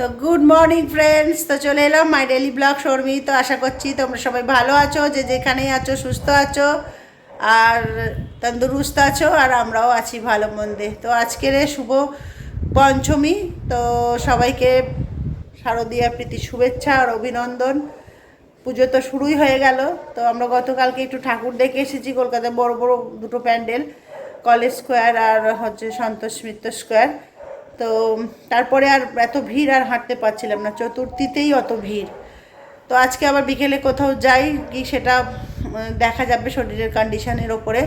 তো good morning friends, তো চলে এলাম মাই ডেলি ব্লগ শর্মি। তো আশা করছি তোমরা সবাই ভালো আছো, যে যেখানেই আছো সুস্থ আছো আর তন্দুরুস্ত আছো, আর আমরাও আছি ভালো মন্দে। তো আজকের শুভ পঞ্চমী, তো সবাইকে শারদীয়া প্রীতি শুভেচ্ছা আর অভিনন্দন। পুজো তো শুরুই হয়ে গেল। তো আমরা গতকালকে একটু ঠাকুর দেখে এসেছি কলকাতায়, বড় বড় দুটো প্যান্ডেল, কলেজ স্কোয়ার আর হচ্ছে সন্তোষ মিত্র স্কোয়ার। তো তারপরে আর এত ভিড় আর হাঁটতে পারছিলাম না, চতুর্থীতেই অত ভিড়। তো আজকে আবার বিকেলে কোথাও যাই কি সেটা দেখা যাবে শরীরের কন্ডিশনের ওপরে।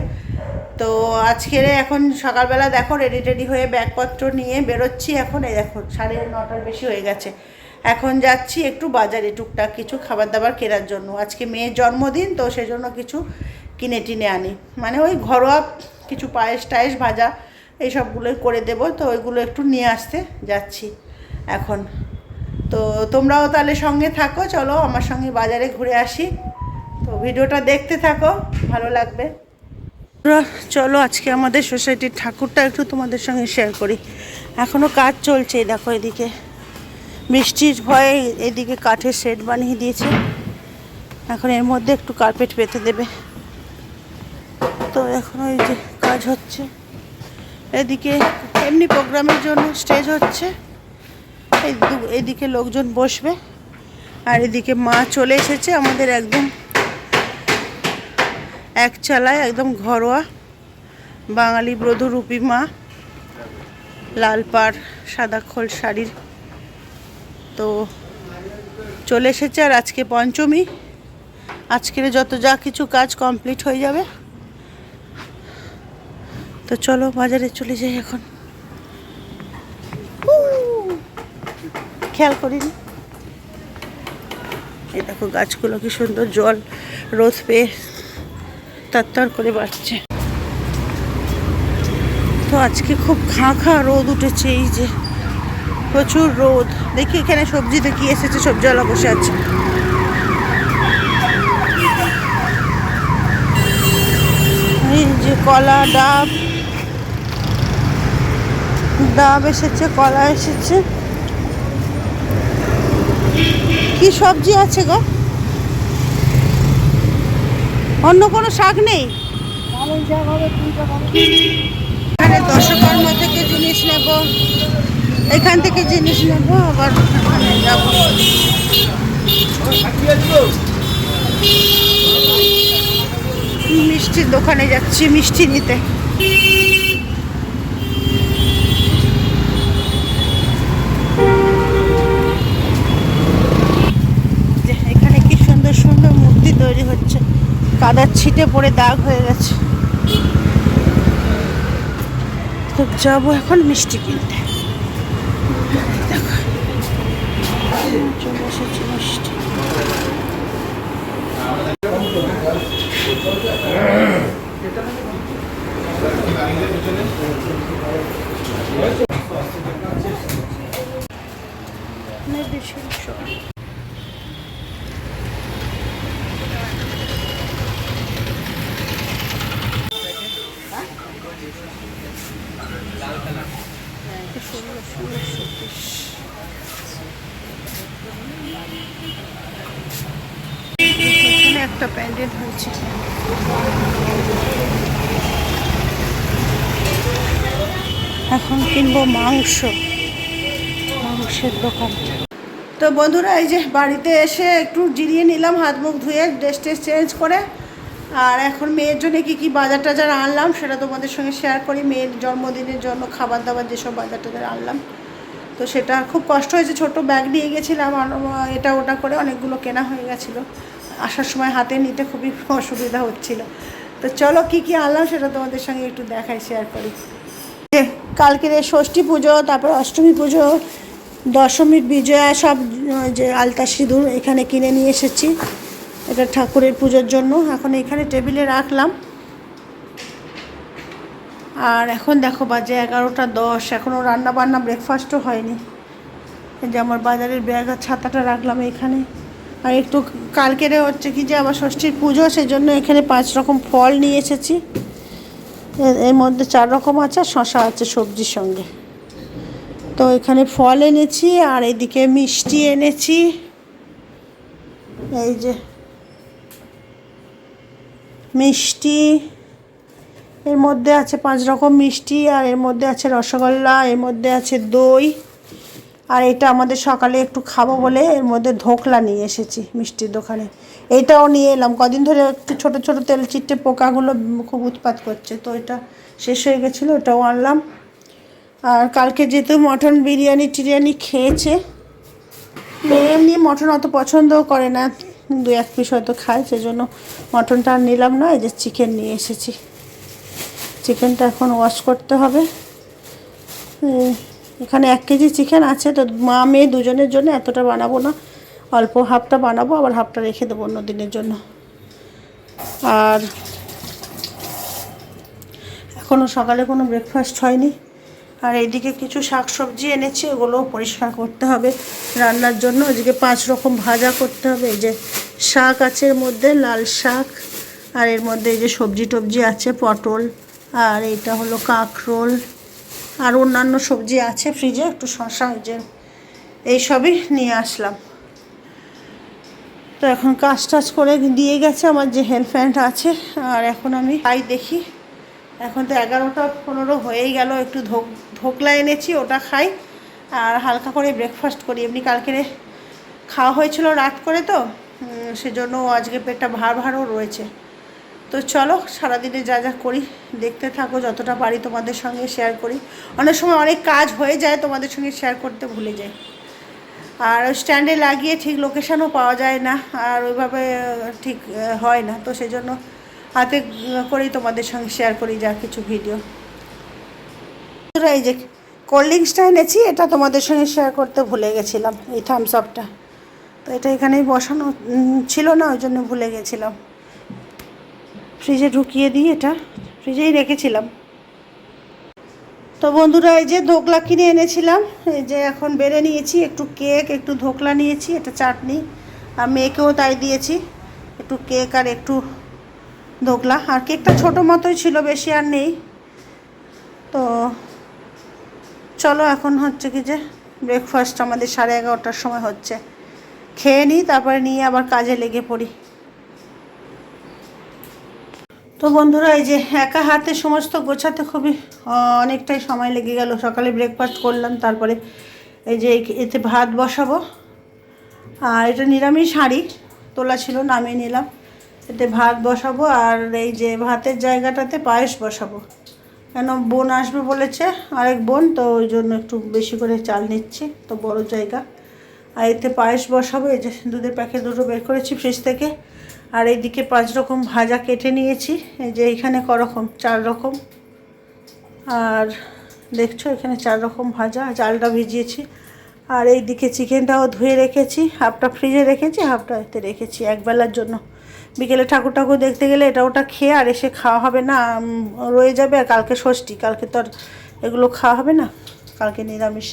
তো আজকে এখন সকালবেলা দেখো রেডি টেডি হয়ে ব্যাগপত্র নিয়ে বেরোচ্ছি। এখন এই দেখো 9:30 বেশি হয়ে গেছে। এখন যাচ্ছি একটু বাজারে টুকটাক কিছু খাবার দাবার কেনার জন্য। আজকে মেয়ের জন্মদিন, তো সেজন্য কিছু কিনে টিনে আনি, মানে ওই ঘরোয়া কিছু পায়েস টায়েস ভাজা এইসবগুলোই করে দেব। তো ওইগুলো একটু নিয়ে আসতে যাচ্ছি এখন। তো তোমরাও তাহলে সঙ্গে থাকো, চলো আমার সঙ্গে বাজারে ঘুরে আসি। তো ভিডিওটা দেখতে থাকো, ভালো লাগবে। চলো আজকে আমাদের সোসাইটির ঠাকুরটা একটু তোমাদের সঙ্গে শেয়ার করি। এখনও কাজ চলছে, দেখো এদিকে বৃষ্টির ভয়ে এদিকে কাঠের শেড বানিয়ে দিয়েছে। এখন এর মধ্যে একটু কার্পেট পেতে দেবে। তো এখন ওই যে কাজ হচ্ছে, এদিকে এমনি প্রোগ্রামের জন্য স্টেজ হচ্ছে, এদিকে লোকজন বসবে। আর এদিকে মা চলে এসেছে আমাদের, একদম এক চালায় একদম ঘরোয়া বাঙালি ব্রধরূপী মা, লাল পাড় সাদা খোল শাড়ির। তো চলে এসেছে। আর আজকে পঞ্চমী, আজকের যত যা কিছু কাজ কমপ্লিট হয়ে যাবে। তো চলো বাজারে চলে যাই এখন। খেয়াল করিনি, এই দেখো গাছগুলো কি সুন্দর জল রোদ পেয়ে তরতর করে বাড়ছে। তো আজকে খুব খাঁ রোদ উঠেছে, এই যে প্রচুর রোদ। দেখি এখানে সবজি দেখি এসেছে, সবজিওয়ালা বসে আছে। এই যে কলা, ডাব এসেছে, কলা এসেছে। কি সবজি আছে গো? অন্য কোনো শাক নেই? এখানে দশকর্মা থেকে জিনিস নেব, এখান থেকে জিনিস নেব, আবার যাব মিষ্টির দোকানে যাচ্ছি মিষ্টি নিতে। এখানে কি সুন্দর সুন্দর মূর্তি তৈরি হচ্ছে, কাদার ছিটে পড়ে দাগ হয়ে গেছে। তো যাবো এখন মিষ্টি কিনতে। দেখো চলে এসেছি মিষ্টি। এখানে একটা প্যান্ডেল হয়েছে। এখন কিনবো মাংসের দোকান। তো বন্ধুরা এই যে বাড়িতে এসে একটু জিরিয়ে নিলাম, হাত মুখ ধুয়ে ড্রেস চেঞ্জ করে। আর এখন মেয়ের জন্য কি বাজার টাজার আনলাম সেটা তোমাদের সঙ্গে শেয়ার করি। মেয়ের জন্মদিনের জন্য খাবার দাবার যেসব বাজার টাজার আনলাম, তো সেটা খুব কষ্ট হয়েছে। ছোট ব্যাগ নিয়ে গেছিলাম, আর এটা ওটা করে অনেকগুলো কেনা হয়ে গেছিলো। আসার সময় হাতে নিতে খুবই অসুবিধা হচ্ছিল। তো চলো কি আনলাম সেটা তোমাদের সঙ্গে একটু দেখাই, শেয়ার করি। কালকের ষষ্ঠী পুজো, তারপর অষ্টমী পুজো, দশমীর বিজয়া, সব যে আলতা সিঁদুর এখানে কিনে নিয়ে এসেছি, এটা ঠাকুরের পুজোর জন্য। এখন এখানে টেবিলে রাখলাম। আর এখন দেখো বাজে 11:10, এখনও রান্না বান্না ব্রেকফাস্টও হয়নি। এই যে আমার বাজারের ব্যাগ আর ছাতাটা রাখলাম এখানে। আর একটু কালকের হচ্ছে কি যে আবার ষষ্ঠীর পুজো, সেজন্য এখানে 5 রকম ফল নিয়ে এসেছি। এর মধ্যে 4 রকম আছে, শশা আছে সবজির সঙ্গে। তো এখানে ফল এনেছি আর এদিকে মিষ্টি এনেছি, এই যে মিষ্টি, এর মধ্যে আছে 5 রকম মিষ্টি, আর এর মধ্যে আছে রসগোল্লা, এর মধ্যে আছে দই, আর এটা আমাদের সকালে একটু খাবো বলে এর মধ্যে ধোকলা নিয়ে এসেছি মিষ্টির দোকানে। এইটাও নিয়ে এলাম, কদিন ধরে একটু ছোটো ছোটো তেল চিটে পোকাগুলো খুব উৎপাত করছে, তো এটা শেষ হয়ে গেছিলো, এটাও আনলাম। আর কালকে যেহেতু মটন বিরিয়ানি টিরিয়ানি খেয়েছে, এমনি মটন অত পছন্দও করে না, 2-1 পিস হয়তো খায়, সেজন্য মটনটা আর নিলাম না। এই যে চিকেন নিয়ে এসেছি, চিকেনটা এখন ওয়াশ করতে হবে। এখানে 1 কেজি চিকেন আছে, তো মা মেয়ে দুজনের জন্য এতটা বানাবো না, অল্প হাফটা বানাবো, আবার হাফটা রেখে দেবো অন্য দিনের জন্য। আর এখনও সকালে কোনো ব্রেকফাস্ট হয়নি। আর এইদিকে কিছু শাক সবজি এনেছি, ওগুলো পরিষ্কার করতে হবে রান্নার জন্য। ওইদিকে 5 রকম ভাজা করতে হবে। এই যে শাক আছে, এর মধ্যে লাল শাক, আর এর মধ্যে এই যে সবজি টবজি আছে, পটল, আর এইটা হলো কাঁকরোল, আর অন্যান্য সবজি আছে ফ্রিজে, একটু শসা, যে এইসবই নিয়ে আসলাম। তো এখন কাজ টাজ করে দিয়ে গেছে আমার যে হেল্প হ্যান্ড আছে, আর এখন আমি খাই দেখি। এখন তো 11টা 15 হয়েই গেল, একটু ধোকলা এনেছি, ওটা খাই আর হালকা করে ব্রেকফাস্ট করি। এমনি কালকে খাওয়া হয়েছিল রাত করে, তো সেজন্য আজকে পেটটা ভারও রয়েছে। তো চলো সারাদিনে যা যা করি দেখতে থাকো, যতটা পারি তোমাদের সঙ্গে শেয়ার করি। অনেক সময় অনেক কাজ হয়ে যায়, তোমাদের সঙ্গে শেয়ার করতে ভুলে যাই, আর স্ট্যান্ডে লাগিয়ে ঠিক লোকেশানও পাওয়া যায় না, আর ওইভাবে ঠিক হয় না, তো সেই জন্য হাতে করেই তোমাদের সঙ্গে শেয়ার করি যা কিছু ভিডিও। এই যে কোল্ড ড্রিঙ্কসটা এনেছি, এটা তোমাদের সঙ্গে শেয়ার করতে ভুলে গেছিলাম, এই থামস আপটা। তো এটা এখানেই বসানো ছিল না, ওই জন্য ভুলে গেছিলাম। ফ্রিজে ঢুকিয়ে দিই, এটা ফ্রিজেই রেখেছিলাম। তো বন্ধুরা এই যে ধোকলা কিনে এনেছিলাম, এই যে এখন বেড়ে নিয়েছি, একটু কেক একটু ধোকলা নিয়েছি, এটা চাটনি, আর মেয়েকেও তাই দিয়েছি, একটু কেক আর একটু ধোকলা। আর কেকটা ছোটো মতোই ছিল, বেশি আর নেই। তো চলো এখন হচ্ছে কি যে ব্রেকফাস্ট আমাদের 11:30টার সময় হচ্ছে, খেয়ে নিই, তারপরে নিয়ে আবার কাজে লেগে পড়ি। তো বন্ধুরা এই যে একা হাতে সমস্ত গোছাতে খুবই অনেকটাই সময় লেগে গেল। সকালে ব্রেকফাস্ট করলাম, তারপরে এই যে এতে ভাত বসাবো, আর এটা নিরামিষ হাঁড়ি তোলা ছিল, নামিয়ে নিলাম। এতে ভাত বসাবো, আর এই যে ভাতের জায়গাটাতে পায়েস বসাবো, কেন বোন আসবে বলেছে, আরেক বোন, তো ওই জন্য একটু বেশি করে চাল নিচ্ছি, তো বড় জায়গা। আর এতে পায়েস বসাবো। এই যে দুধের প্যাকেট দুটো বের করেছি ফ্রিজ থেকে, আর এইদিকে 5 রকম ভাজা কেটে নিয়েছি, এই যে এইখানে করকম 4 রকম, আর দেখছো এখানে 4 রকম ভাজা, চালটা ভিজিয়েছি। আর এইদিকে চিকেনটাও ধুয়ে রেখেছি, হাফটা ফ্রিজে রেখেছি, হাফটা এতে রেখেছি একবেলার জন্য। বিকেলে ঠাকুর ঠাকুর দেখতে গেলে এটা ওটা খেয়ে আর এসে খাওয়া হবে না, রয়ে যাবে। আর কালকে ষষ্ঠী, কালকে তো আর এগুলো খাওয়া হবে না, কালকে নিরামিষ।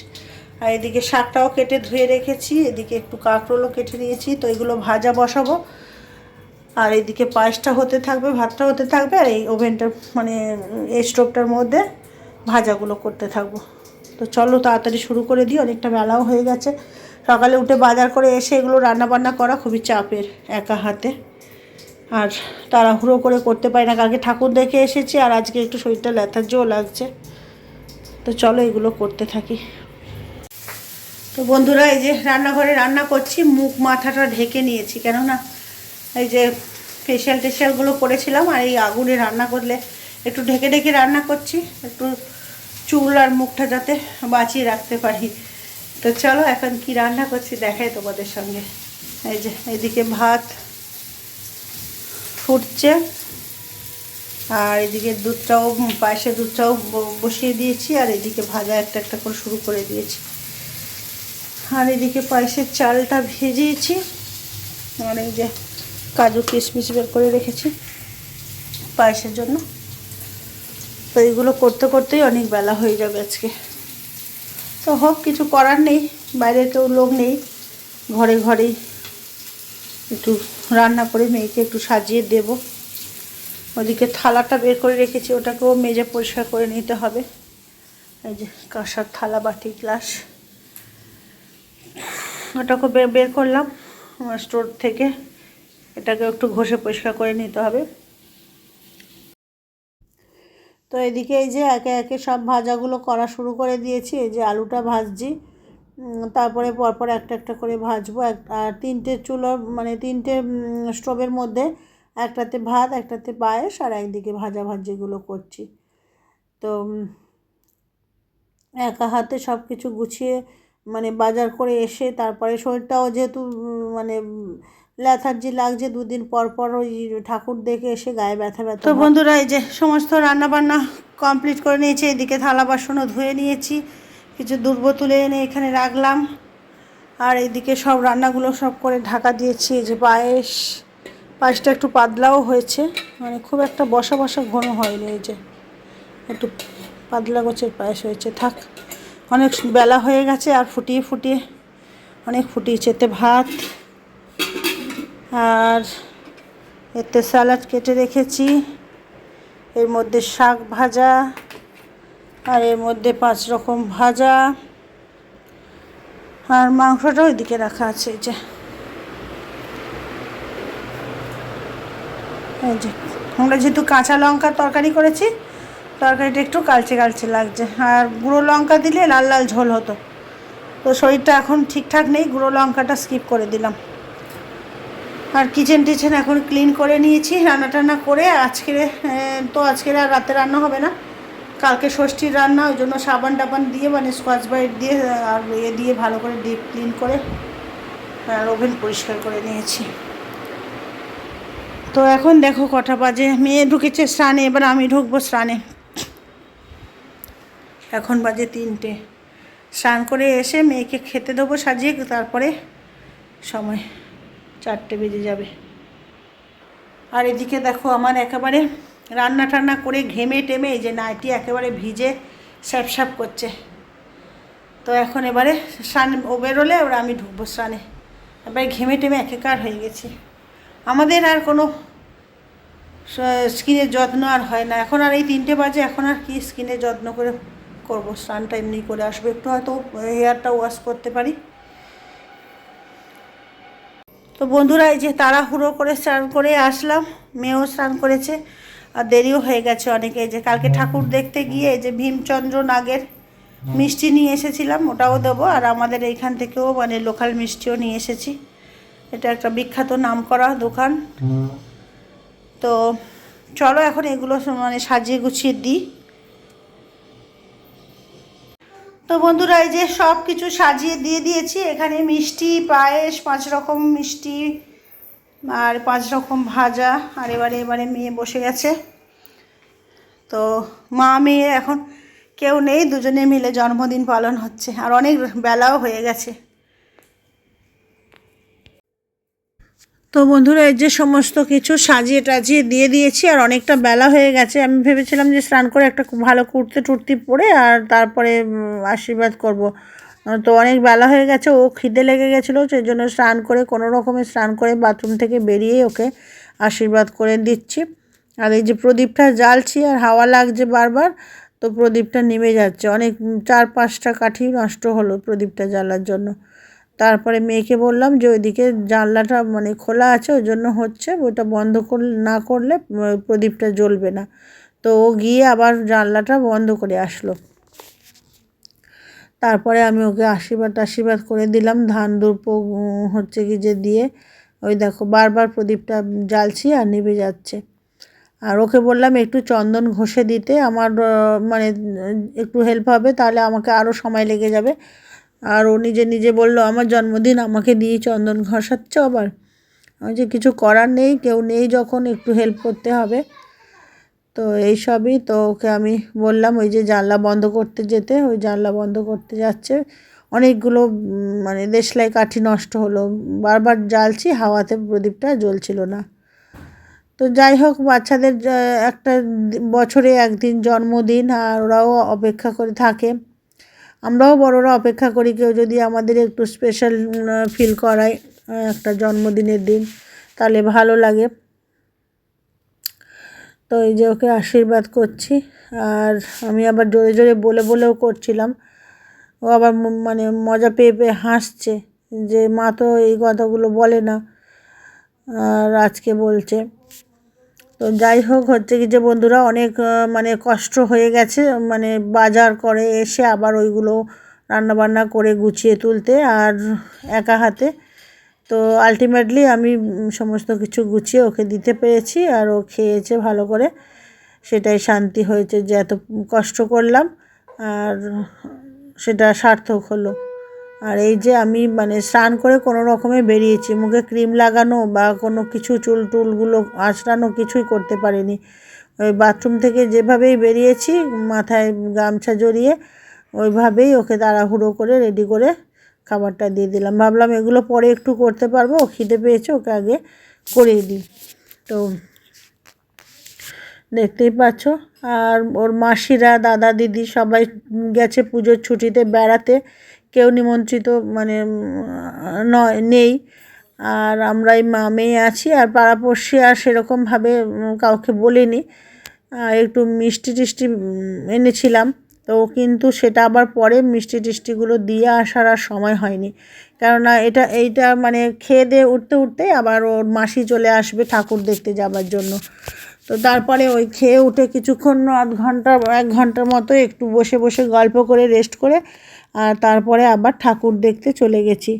আর এদিকে শাকটাও কেটে ধুয়ে রেখেছি, এদিকে একটু কাঁকরোলও কেটে নিয়েছি, তো এগুলো ভাজা বসাবো। আর এদিকে পায়েসটা হতে থাকবে, ভাতটা হতে থাকবে, আর এই ওভেনটার মানে এই স্টোভটার মধ্যে ভাজাগুলো করতে থাকবো। তো চলো তাড়াতাড়ি শুরু করে দিই, অনেকটা বেলাও হয়ে গেছে। সকালে উঠে বাজার করে এসে এগুলো রান্নাবান্না করা খুবই চাপের একা হাতে, আর তাড়াহুড়ো করে করতে পারি না। কালকে ঠাকুর দেখে এসেছি, আর আজকে একটু শরীরটা লেথার্জিও লাগছে। তো চলো এগুলো করতে থাকি। তো বন্ধুরা এই যে রান্নাঘরে রান্না করছি, মুখ মাথাটা ঢেকে নিয়েছি, কেননা এই যে ফেশিয়ালগুলো করেছিলাম, আর এই আগুনে রান্না করলে একটু ঢেকে ঢেকে রান্না করছি, একটু চুল আর মুখটা যাতে বাঁচিয়ে রাখতে পারি। তো চলো এখন কি রান্না করছি দেখাই তোমাদের সঙ্গে। এই যে এইদিকে ভাত ফুটছে, আর এদিকে দুধটাও, পায়েসের দুধটাও বসিয়ে দিয়েছি, আর এদিকে ভাজা একটা একটা করে শুরু করে দিয়েছি। আর এদিকে পায়েসের চালটা ভেজিয়েছি, আর এই যে কাজু কিশমিশ বের করে রেখেছি পায়েসের জন্য। তো এইগুলো করতে করতেই অনেক বেলা হয়ে যাবে আজকে। তো হোক, কিছু করার নেই, বাইরে কেউ লোক নেই, ঘরে ঘরেই একটু রান্না করে মেয়েকে একটু সাজিয়ে দেব। ওদিকে থালাটা বের করে রেখেছি, ওটাকেও মেজে পরিষ্কার করে নিতে হবে। এই যে কাঁসার থালা বাটি গ্লাস, ওটাকে বের করলাম স্টোর থেকে। এটাকে একটু ঘষে পরিষ্কার করে নিতে হবে। তো এদিকে এই যে একে একে সব ভাজাগুলো করা শুরু করে দিয়েছি। এই যে আলুটা ভাজছি, তারপরে পরপর একটা একটা করে ভাজবো। আর তিনটে চুলো মানে তিনটে স্টোভের মধ্যে একটাতে ভাত, একটাতে পায়েস, আর একদিকে ভাজিগুলো করছি। তো একা হাতে সব কিছু গুছিয়ে মানে বাজার করে এসে তারপরে শরীরটাও যেহেতু মানে ল্যাথার্জি লাগছে, দুদিন পর পর ওই ঠাকুর দেখে এসে গায়ে ব্যথা ব্যথা। তো বন্ধুরা এই যে সমস্ত রান্নাবান্না কমপ্লিট করে নিয়েছি। এদিকে থালা বাসনও ধুয়ে নিয়েছি, কিছু দুর্ব তুলে এনে এখানে রাখলাম। আর এইদিকে সব রান্নাগুলো সব করে ঢাকা দিয়েছি। এই যে পায়েসটা একটু পাতলাও হয়েছে, মানে খুব একটা বসা বসা ঘন হয়নি। এই যে একটু পাতলা গোছের পায়েস হয়েছে। থাক, অনেক বেলা হয়ে গেছে, আর ফুটিয়ে ফুটিয়ে অনেক ফুটিয়েছে। এতে ভাত, আর এতে স্যালাড কেটে রেখেছি, এর মধ্যে শাক ভাজা, আর এর মধ্যে 5 রকম ভাজা, আর মাংসটা ওইদিকে রাখা আছে। এই যে আমরা যেহেতু কাঁচা লঙ্কার তরকারি করেছি, তরকারিটা একটু কালচে কালচে লাগছে। আর গুঁড়ো লঙ্কা দিলে লাল লাল ঝোল হতো, তো শরীরটা এখন ঠিকঠাক নেই, গুঁড়ো লঙ্কাটা স্কিপ করে দিলাম। আর কিচেন এখন ক্লিন করে নিয়েছি, রান্না টান্না করে। আজকে আর রাতে রান্না হবে না, কালকে ষষ্ঠীর রান্না, ওই জন্য সাবান টাবান দিয়ে মানে স্কচ ব্রাইট দিয়ে আর দিয়ে ভালো করে ডিপ ক্লিন করে আর ওভেন পরিষ্কার করে নিয়েছি। তো এখন দেখো কটা বাজে, মেয়ে ঢুকেছে স্নানে, এবার আমি ঢুকবো স্নানে। এখন বাজে 3টে। স্নান করে এসে মেয়েকে খেতে দেবো সাজিয়ে, তারপরে সময় 4টে বেজে যাবে। আর এদিকে দেখো আমার একেবারে রান্না টান্না করে ঘেমে টেমে এই যে নাইটি একেবারে ভিজে স্যাপ করছে। তো এখন এবারে স্নান ও বেরোলে এবার আমি ঢুকবো স্নানে। এবারে ঘেমে টেমে একাকার হয়ে গেছি। আমাদের আর কোনো স্কিনের যত্ন আর হয় না এখন। আর এই 3টে বাজে, এখন আর কি স্কিনের যত্ন করে করবো? স্নানটা এমনি করে আসবো, একটু হয়তো হেয়ারটা ওয়াশ করতে পারি। তো বন্ধুরা এই যে তাড়াহুড়ো করে স্নান করে আসলাম, মেয়েও স্নান করেছে, আর দেরিও হয়ে গেছে অনেকে। এই যে কালকে ঠাকুর দেখতে গিয়ে এই যে ভীমচন্দ্র নাগের মিষ্টি নিয়ে এসেছিলাম, ওটাও দেবো। আর আমাদের এইখান থেকেও মানে লোকাল মিষ্টিও নিয়ে এসেছি, এটা একটা বিখ্যাত নামকরা দোকান। তো চলো এখন এগুলো মানে সাজিয়ে গুছিয়ে দিই। তো বন্ধুরা এই যে সব কিছু সাজিয়ে দিয়ে দিয়েছি। এখানে মিষ্টি, পায়েস, 5 রকম মিষ্টি, আর 5 রকম ভাজা। আর এবারে মেয়ে বসে গেছে। তো মা মেয়ে এখন কেউ নেই, দুজনে মিলে জন্মদিন পালন হচ্ছে, আর অনেক বেলাও হয়ে গেছে। তো বন্ধুরা এই যে সমস্ত কিছু সাজিয়ে টাজিয়ে দিয়ে দিয়েছি, আর অনেকটা বেলা হয়ে গেছে। আমি ভেবেছিলাম যে স্নান করে একটা ভালো কুর্তি পরে আর তারপরে আশীর্বাদ করব। তো অনেক বেলা হয়ে গেছে, ও খিদে লেগে গেছিলো, সেই জন্য স্নান করে কোনো রকমে স্নান করে বাথরুম থেকে বেরিয়ে ওকে আশীর্বাদ করে দিচ্ছি। আর এই যে প্রদীপটা জ্বালছি, আর হাওয়া লাগছে বারবার, তো প্রদীপটা নিভে যাচ্ছে। অনেক 4-5টা কাঠি নষ্ট হলো প্রদীপটা জ্বালার জন্য। তারপরে মেয়েকে বললাম যে ওইদিকে জানলাটা মানে খোলা আছে, ওই জন্য হচ্ছে, ওইটা বন্ধ না করলে প্রদীপটা জ্বলবে না। তো ও গিয়ে আবার জানলাটা বন্ধ করে আসলো। তারপরে আমি ওকে আশীর্বাদ করে দিলাম, ধান দুর্প হচ্ছে কি যে দিয়ে। ওই দেখো বারবার প্রদীপটা জ্বালছি আর নিভে যাচ্ছে। আর ওকে বললাম একটু চন্দন ঘষে দিতে, আমার মানে একটু হেল্প হবে, তাহলে আমাকে আরও সময় লেগে যাবে। আর ও নিজে বলল আমার জন্মদিন, আমাকে দিয়ে চন্দন ঘষাচ্ছ আবার। আমি যে কিছু করার নেই, কেউ নেই যখন একটু হেল্প করতে হবে। তো এই সবই। তো ওকে আমি বললাম ওই যে জানলা বন্ধ করতে যেতে, ওই জানলা বন্ধ করতে যাচ্ছে। অনেকগুলো মানে দেশলাই কাঠি নষ্ট হলো, বারবার জ্বালছি, হাওয়াতে প্রদীপটা জ্বলছিল না। তো যাই হোক, বাচ্চাদের একটা বছরে একদিন জন্মদিন, আর ওরাও অপেক্ষা করে থাকে, আমরাও বড়রা অপেক্ষা করি কেউ যদি আমাদের একটু স্পেশাল ফিল করায় একটা জন্মদিনের দিন, তাহলে ভালো লাগে। তো এই যে ওকে আশীর্বাদ করছি, আর আমি আবার জোরে জোরে বলেও করছিলাম। ও আবার মানে মজা পেয়ে পেয়ে হাসছে যে মা তো এই কথাগুলো বলে না, আর আজকে বলছে। তো যাই হোক, হচ্ছে কি যে বন্ধুরা, অনেক মানে কষ্ট হয়ে গেছে, মানে বাজার করে এসে আবার ওইগুলো রান্নাবান্না করে গুছিয়ে তুলতে আর একা হাতে। তো আলটিমেটলি আমি সমস্ত কিছু গুছিয়ে ওকে দিতে পেরেছি, আর ও খেয়েছে ভালো করে, সেটাই শান্তি হয়েছে যে এত কষ্ট করলাম আর সেটা সার্থক হলো। আর এই যে আমি মানে স্নান করে কোনো রকমে বেরিয়েছি, মুখে ক্রিম লাগানো বা কোনো কিছু চুল টুলগুলো আঁচড়ানো কিছুই করতে পারিনি। ওই বাথরুম থেকে যেভাবেই বেরিয়েছি, মাথায় গামছা জড়িয়ে ওইভাবেই ওকে তাড়াহুড়ো করে রেডি করে খাবারটা দিয়ে দিলাম। ভাবলাম এগুলো পরে একটু করতে পারবো, খিদে পেয়েছে, ওকে আগে করিয়ে দিই। তো দেখতেই পাচ্ছ, আর ওর মাসিরা, দাদা দিদি সবাই গেছে পুজোর ছুটিতে বেড়াতে, কেউ নিমন্ত্রিত মানে নেই। আর আমরাই মা মেয়ে আছি, আর পাড়াপড়শি আর সেরকমভাবে কাউকে বলিনি। আর একটু মিষ্টি টিষ্টি এনেছিলাম, তো কিন্তু সেটা আবার পরে মিষ্টি টিষ্টিগুলো দিয়ে আসার আর সময় হয়নি, কেননা এইটা মানে খেয়ে দিয়ে উঠতে উঠতে আবার ওর মাসি চলে আসবে ঠাকুর দেখতে যাবার জন্য। তো তারপরে ওই খেয়ে উঠে কিছুক্ষণ আধ ঘন্টা 1 ঘন্টার মতো একটু বসে বসে গল্প করে রেস্ট করে আর তারপরে আবার ঠাকুর দেখতে চলে গেছি।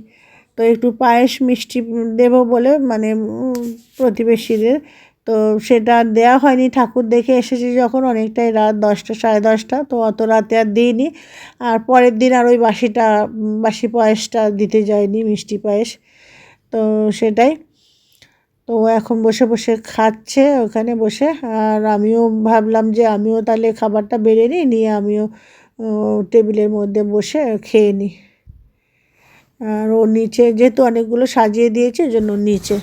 তো একটু পায়েস মিষ্টি দেবো বলে মানে প্রতিবেশীদের, তো সেটা দেওয়া হয়নি। ঠাকুর দেখে এসেছি যখন অনেকটাই রাত, 10টা 10:30, তো অত রাতে আর দিইনি। আর পরের দিন আর ওই বাসি পায়েসটা দিতে যায়নি, মিষ্টি পায়েস। তো সেটাই। তো এখন বসে বসে খাচ্ছে ওখানে বসে, আর আমিও ভাবলাম যে আমিও তাহলে খাবারটা বেড়ে নিয়ে আমিও টেবিলের মধ্যে বসে খেয়ে নিই। আর ও নিচে যেহেতু অনেকগুলো সাজিয়ে দিয়েছে ওই জন্য নিচে।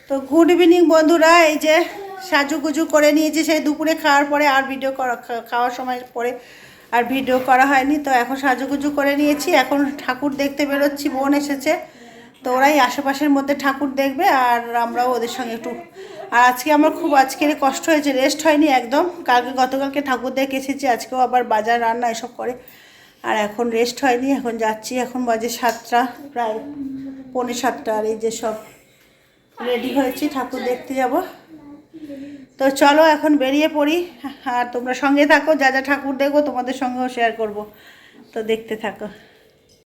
তো গুড ইভিনিং বন্ধুরা, এই যে সাজুগুজু করে নিয়েছি সেই দুপুরে খাওয়ার পরে, আর খাওয়ার সময় পরে আর ভিডিও করা হয়নি। তো এখন সাজুগুজু করে নিয়েছি, এখন ঠাকুর দেখতে বেরোচ্ছি, বোন এসেছে, তো ওরাই আশেপাশের মধ্যে ঠাকুর দেখবে আর আমরাও ওদের সঙ্গে একটু। আর আজকে আমার খুব আজকের কষ্ট হয়েছে, রেস্ট হয়নি একদম। গতকালকে ঠাকুর দেখে এসেছি, আজকেও আবার বাজার রান্না এসব করে, আর এখন রেস্ট হয়নি। এখন যাচ্ছি, এখন বাজে 7টা, প্রায় 6:45। আর এই যে সব রেডি হয়েছি, ঠাকুর দেখতে যাব। তো চলো এখন বেরিয়ে পড়ি, আর তোমরা সঙ্গে থাকো, যা যা ঠাকুর দেখবো তোমাদের সঙ্গেও শেয়ার করব, তো দেখতে থাকো।